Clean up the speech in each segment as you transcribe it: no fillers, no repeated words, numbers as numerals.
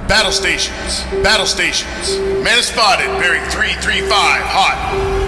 Battle stations. Battle stations. Man is spotted, bearing 335, hot.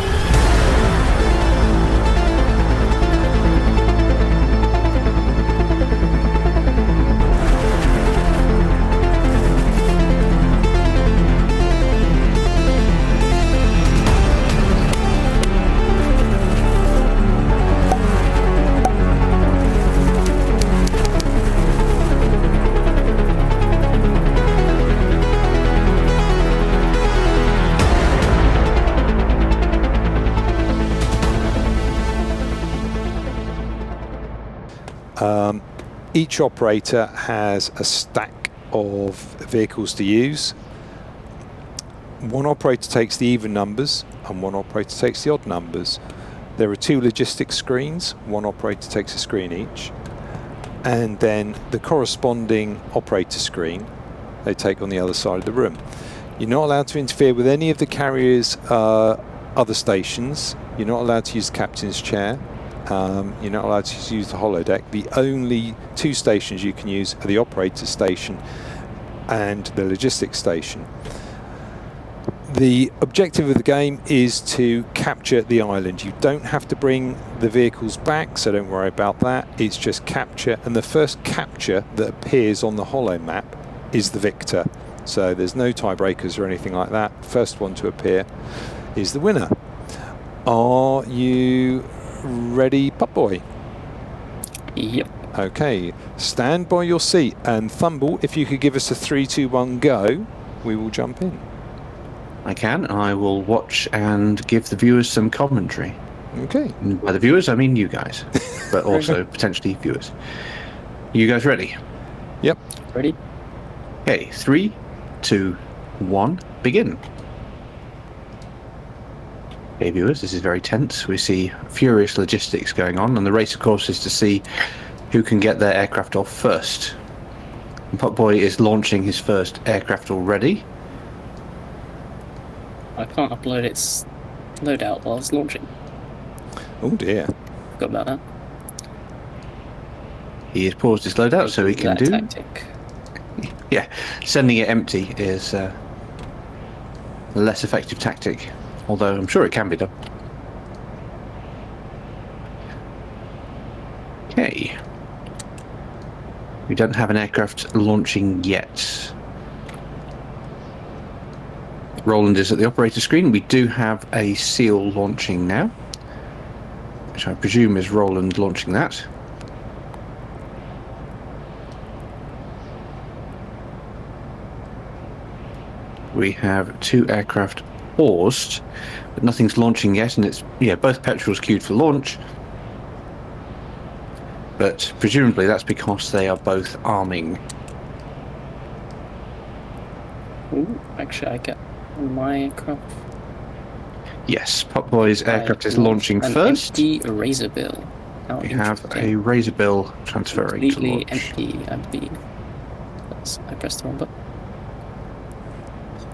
Each operator has a stack of vehicles to use. One operator takes the even numbers and one operator takes the odd numbers. There are two logistics screens. One operator takes a screen each. And then the corresponding operator screen they take on the other side of the room. You're not allowed to interfere with any of the carrier's other stations. You're not allowed to use the captain's chair. You're not allowed to use the holodeck. The only two stations you can use are the operator station and the logistics station. The objective of the game is to capture the island. You don't have to bring the vehicles back, so don't worry about that. It's just capture, and the first capture that appears on the holo map is the victor. So there's no tiebreakers or anything like that. First one to appear is the winner. Are you ready, Pupboy? Yep. Okay, stand by your seat, and Thumble, if you could give us a 3, 2, 1, go, we will jump in. I can. I will watch and give the viewers some commentary. Okay. And by the viewers, I mean you guys, but also potentially viewers. You guys ready? Yep. Ready? Okay, 3, 2, 1, begin. Okay, viewers, this is very tense. We see furious logistics going on, and the race, of course, is to see who can get their aircraft off first. And Pupboy is launching his first aircraft already. I can't upload its loadout while it's launching. Oh dear. Forgot about that. He has paused his loadout so he can That do... tactic. Yeah, sending it empty is a less effective tactic. Although I'm sure it can be done. Okay. We don't have an aircraft launching yet. Roland is at the operator screen. We do have a SEAL launching now, which I presume is Roland launching that. We have two aircraft paused, but nothing's launching yet, and it's both petrels queued for launch, but presumably that's because they are both arming. Ooh, actually I get my aircraft. Yes, Pupboy's aircraft is launching an first. Empty razor bill. How We have a interesting. razor bill transferring to Completely launch. empty, I believe. I pressed the wrong button.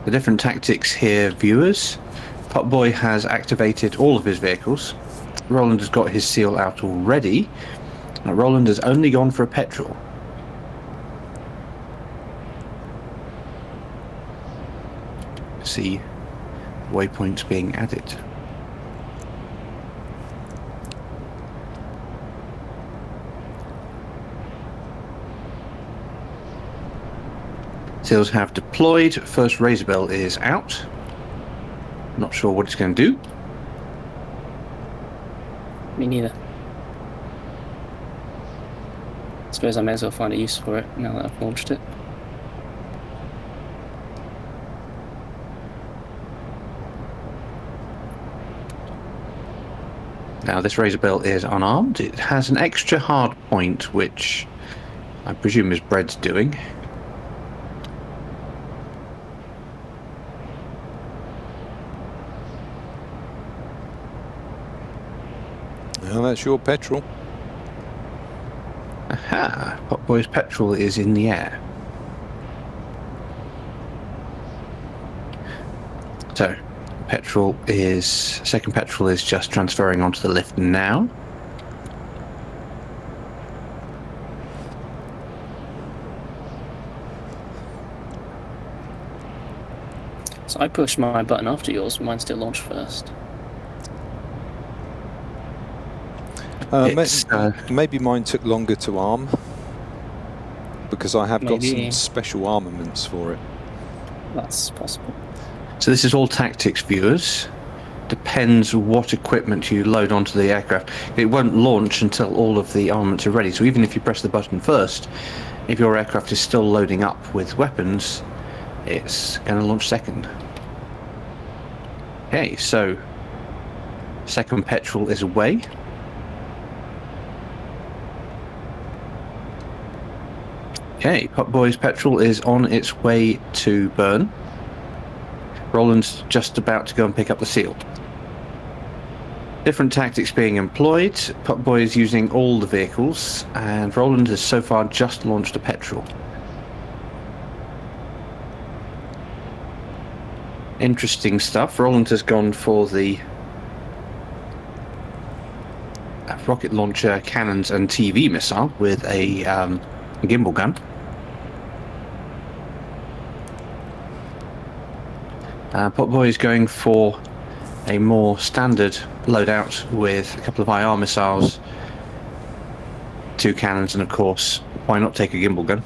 The different tactics here, viewers. Pupboy has activated all of his vehicles. Roland has got his SEAL out already. Now, Roland has only gone for a petrol. See waypoints being added. SEALs have deployed. First razor bill is out. Not sure what it's going to do. Me neither. Suppose I may as well find a use for it now that I've launched it. Now this razor bill is unarmed. It has an extra hard point, which I presume is Bread's doing. Well, that's your petrol. Aha! Pupboy's petrol is in the air. So, second petrol is just transferring onto the lift now. So I pushed my button after yours, mine still launched first. Maybe mine took longer to arm because I have got some Maybe. special armaments for it. That's possible. So this is all tactics, viewers. Depends what equipment you load onto the aircraft. It won't launch until all of the armaments are ready. So even if you press the button first, if your aircraft is still loading up with weapons, it's going to launch second. Okay, so second petrol is away. Okay, Pupboy's petrol is on its way to burn. Roland's just about to go and pick up the seal. Different tactics being employed. Pupboy is using all the vehicles, and Roland has so far just launched a petrol. Interesting stuff. Roland has gone for the rocket launcher, cannons, and TV missile with a gimbal gun. Pupboy is going for a more standard loadout with a couple of IR missiles, 2 cannons, and of course, why not take a gimbal gun?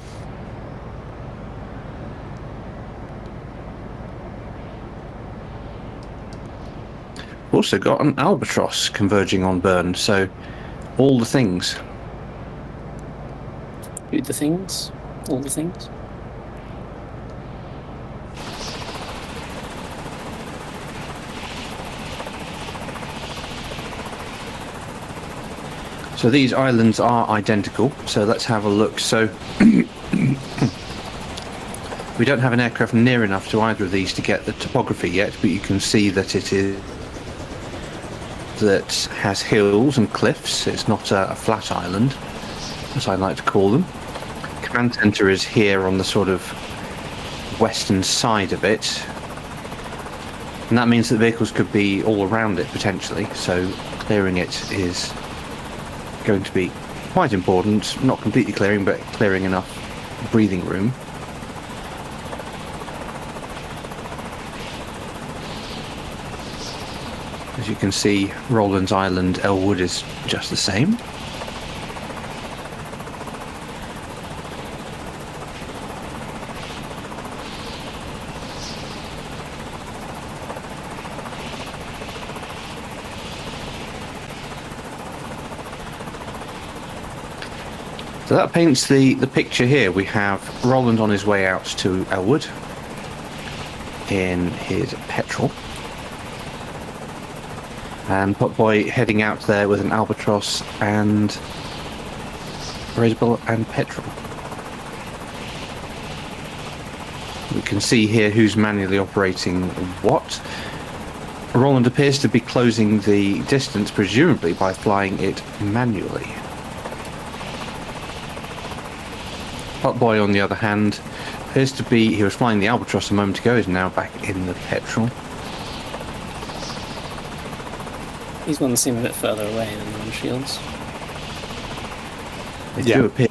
Also got an albatross converging on burn, so all the things. Do the things? All the things? So these islands are identical, so let's have a look. So we don't have an aircraft near enough to either of these to get the topography yet, but you can see that it has hills and cliffs. It's not a flat island, as I like to call them. Command center is here on the sort of western side of it, and that means that vehicles could be all around it potentially, so clearing it is going to be quite important. Not completely clearing, but clearing enough breathing room. As you can see, Roland's Island, Elwood, is just the same. So that paints the picture here. We have Roland on his way out to Elwood in his petrol, and Pupboy heading out there with an albatross and Razorbill and petrol. We can see here who's manually operating what. Roland appears to be closing the distance, presumably by flying it manually. Pupboy, on the other hand, appears to be, he was flying the albatross a moment ago, is now back in the petrol. These ones seem a bit further away than the windshields. They do appear.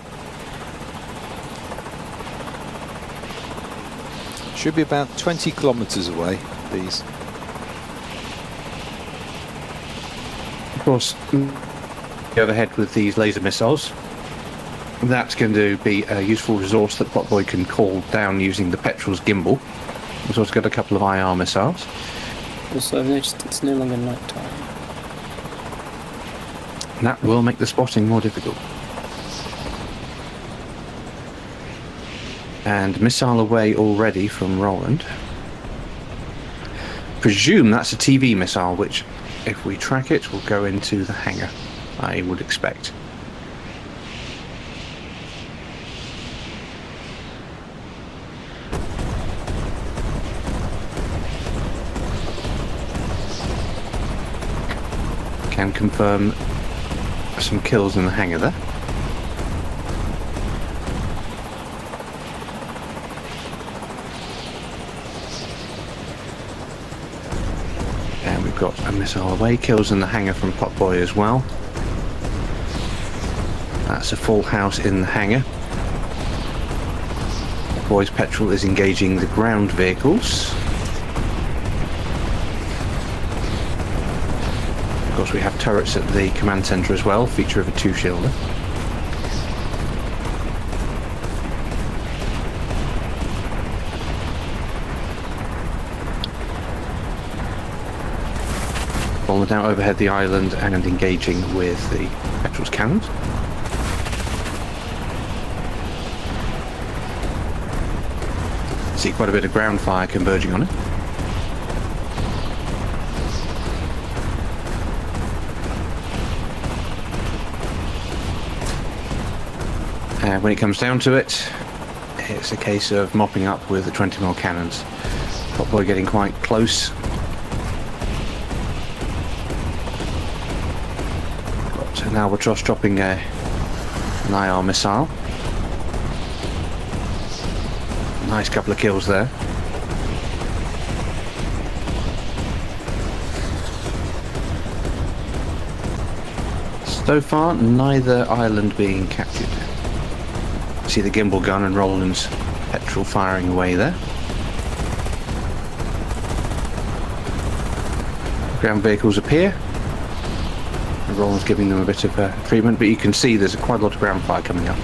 Should be about 20 kilometers away, these. Of course, go ahead with these laser missiles. That's going to be a useful resource that Pupboy can call down using the petrol's gimbal. He's also got a couple of IR missiles. Also, I've noticed it's no longer night time. And that will make the spotting more difficult. And missile away already from Roland. Presume that's a TV missile, which, if we track it, will go into the hangar, I would expect. Can confirm some kills in the hangar there. And we've got a missile away, kills in the hangar from Pupboy as well. That's a full house in the hangar. Pupboy's petrol is engaging the ground vehicles. course, we have turrets at the command centre as well, feature of a 2-shielder. Roland out overhead the island and engaging with the Petrel's cannons. See quite a bit of ground fire converging on it. And when it comes down to it, it's a case of mopping up with the 20mm cannons. Pupboy getting quite close. Got an Albatross dropping an IR missile. Nice couple of kills there. So far, neither island being captured. See the gimbal gun and Roland's petrol firing away there. Ground vehicles appear. And Roland's giving them a bit of treatment, but you can see there's quite a lot of ground fire coming up.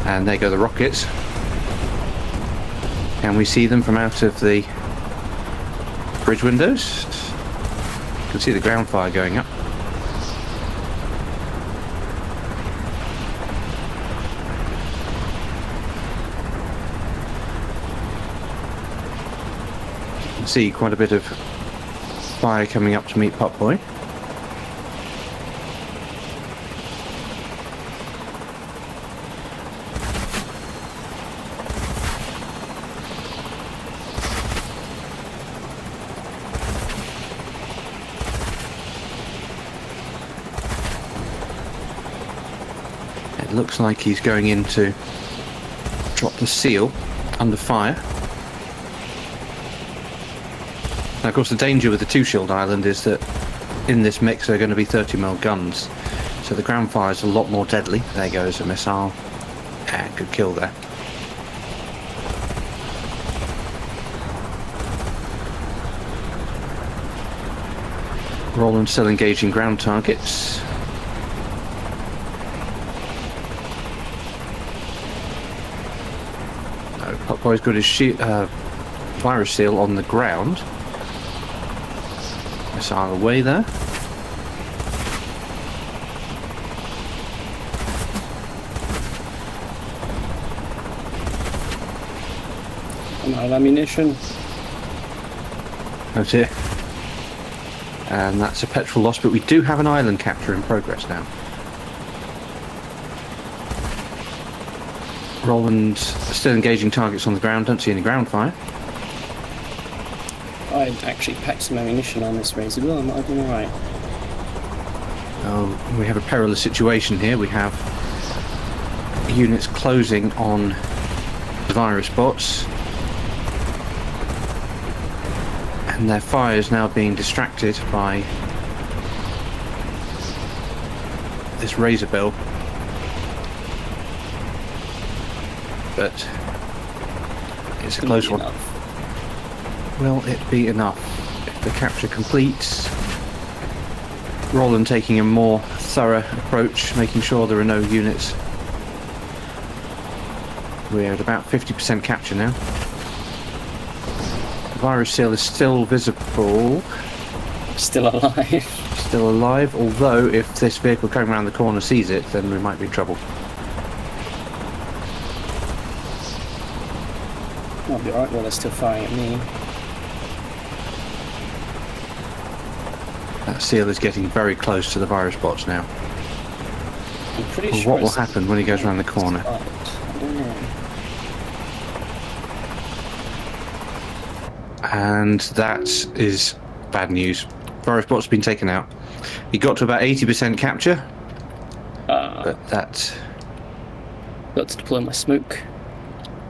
And there go the rockets. Can we see them from out of the bridge windows? You can see the ground fire going up. You can see quite a bit of fire coming up to meet Pupboy. It looks like he's going in to drop the seal under fire. Now, of course, the danger with the 2-shield island is that in this mix there are going to be 30mm guns, so the ground fire is a lot more deadly. There goes a missile, and good kill there. Roland still engaging ground targets. Pupboy's got his virus seal on the ground. Missile away there. I'm out of ammunition. That's it. And that's a petrol loss, but we do have an island capture in progress now. Roland's still engaging targets on the ground, don't see any ground fire. I actually packed some ammunition on this race as well, I might have been alright. Oh, we have a perilous situation here. We have units closing on the virus bots. And their fire is now being distracted by this razor bill. But it's a close one. Will it be enough? If the capture completes, Roland taking a more thorough approach, making sure there are no units. We're at about 50% capture now. The virus seal is still visible. Still alive. Still alive, although if this vehicle coming around the corner sees it, then we might be in trouble. I'll be alright while they're still firing at me. That seal is getting very close to the virus bots now. I'm pretty Well, sure what will happen when he goes around the corner? I don't know. And that is bad news. Virus bot's been taken out. He got to about 80% capture, but that... Got to deploy my smoke.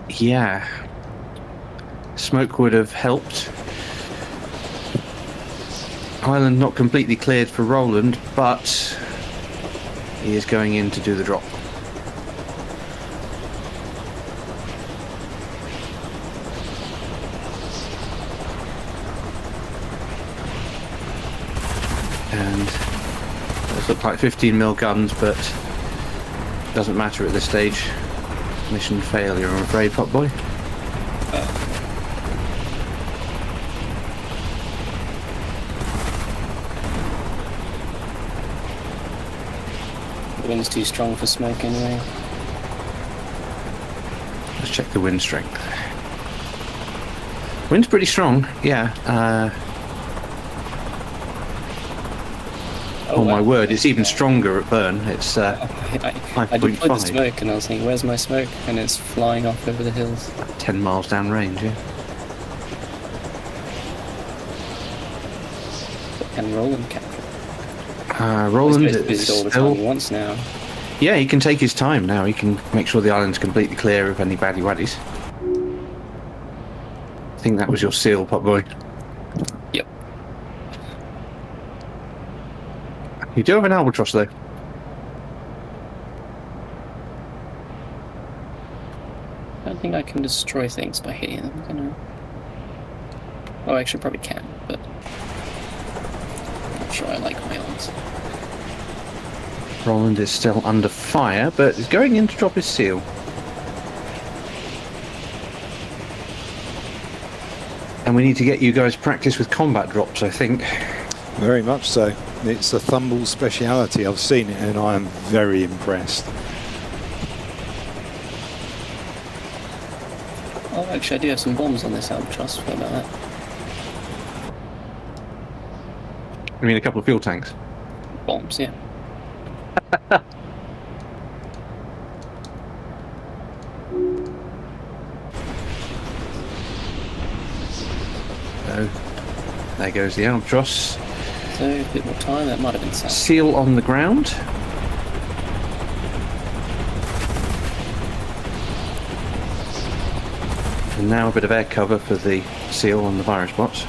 Yeah. Smoke would have helped. Island not completely cleared for Roland, but he is going in to do the drop. And those look like 15mm guns, but doesn't matter at this stage. Mission failure, I'm afraid, Pupboy. The wind's too strong for smoke anyway. Let's check the wind strength. Wind's pretty strong, yeah. Oh my wow. word, it's even stronger at burn. It's I deployed the 5.5. smoke and I was thinking, where's my smoke? And it's flying off over the hills. 10 miles down range, yeah. Can Roland capture? Roland He's is busy all the still... time he wants now. Yeah, he can take his time now. He can make sure the island's completely clear of any baddie waddies. I think that was your seal, Pupboy. Yep. You do have an albatross, though. I don't think I can destroy things by hitting them, can I? Oh, actually, probably can, but I'm not sure I like my odds. Roland is still under fire, but is going in to drop his seal. And we need to get you guys practice with combat drops, I think. Very much so. It's a Thumble speciality. I've seen it and I am very impressed. Oh, actually, I do have some bombs on this albatross. What about that? I mean, a couple of fuel tanks. Bombs, yeah. So, there goes the albatross. So, a bit more time. That might have been sad. Seal on the ground. And now a bit of air cover for the seal on the virus bots.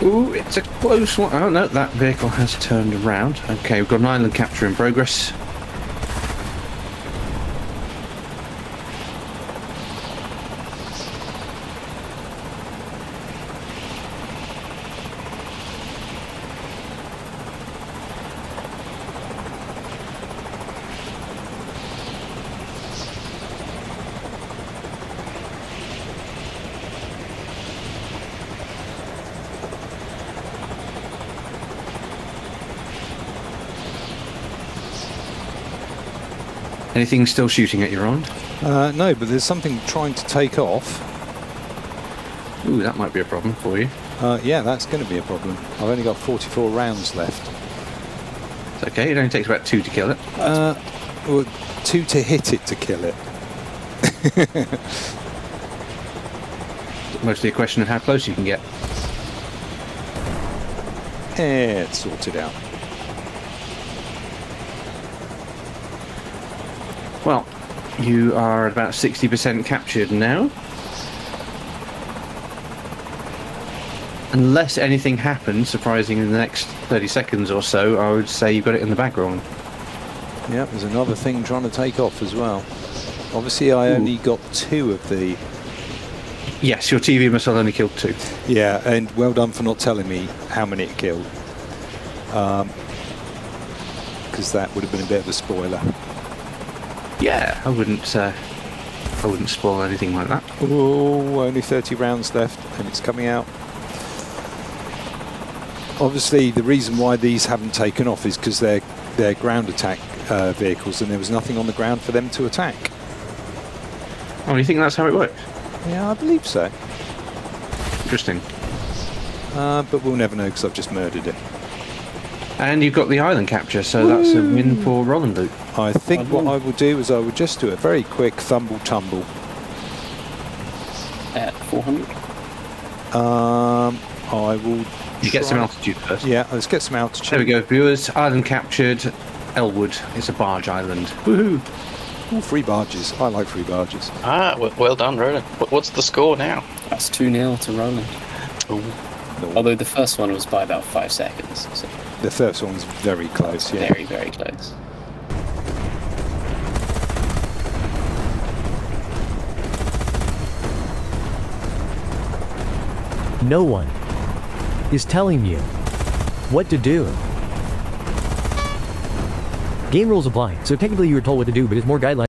Ooh, it's a close one. Oh no, that vehicle has turned around. Okay, we've got an island capture in progress. Anything still shooting at you, Roland? No, but there's something trying to take off. Ooh, that might be a problem for you. Yeah, that's going to be a problem. I've only got 44 rounds left. It's okay, it only takes about 2 to kill it. Well, 2 to hit it to kill it. Mostly a question of how close you can get. It's sorted out. Well, you are at about 60% captured now. Unless anything happens surprising in the next 30 seconds or so, I would say you've got it in the bag, Roland. Yeah, there's another thing trying to take off as well. Obviously, I only got 2 of the... Yes, your TV must have only killed 2. Yeah, and well done for not telling me how many it killed. Because that would have been a bit of a spoiler. Yeah, I wouldn't spoil anything like that. Oh, only 30 rounds left, and it's coming out. Obviously, the reason why these haven't taken off is because they're ground attack vehicles, and there was nothing on the ground for them to attack. Oh, you think that's how it works? Yeah, I believe so. Interesting. But we'll never know because I've just murdered it. And you've got the island capture, so that's a win for RolandLoop. I think what I will do is I will just do a very quick thumble tumble. At 400? I will... You get some altitude first. Yeah, let's get some altitude. There we go, viewers. Island captured. Elwood. It's a barge island. Woohoo! Ooh, 3 barges. I like 3 barges. Ah, well done, Roland. What's the score now? That's 2-0 to Roland. Ooh. No. Although the first one was by about 5 seconds. So The first one was very close, yeah. very, very close. no one is telling you what to do. Game rules apply, so technically you were told what to do, but it's more guidelines.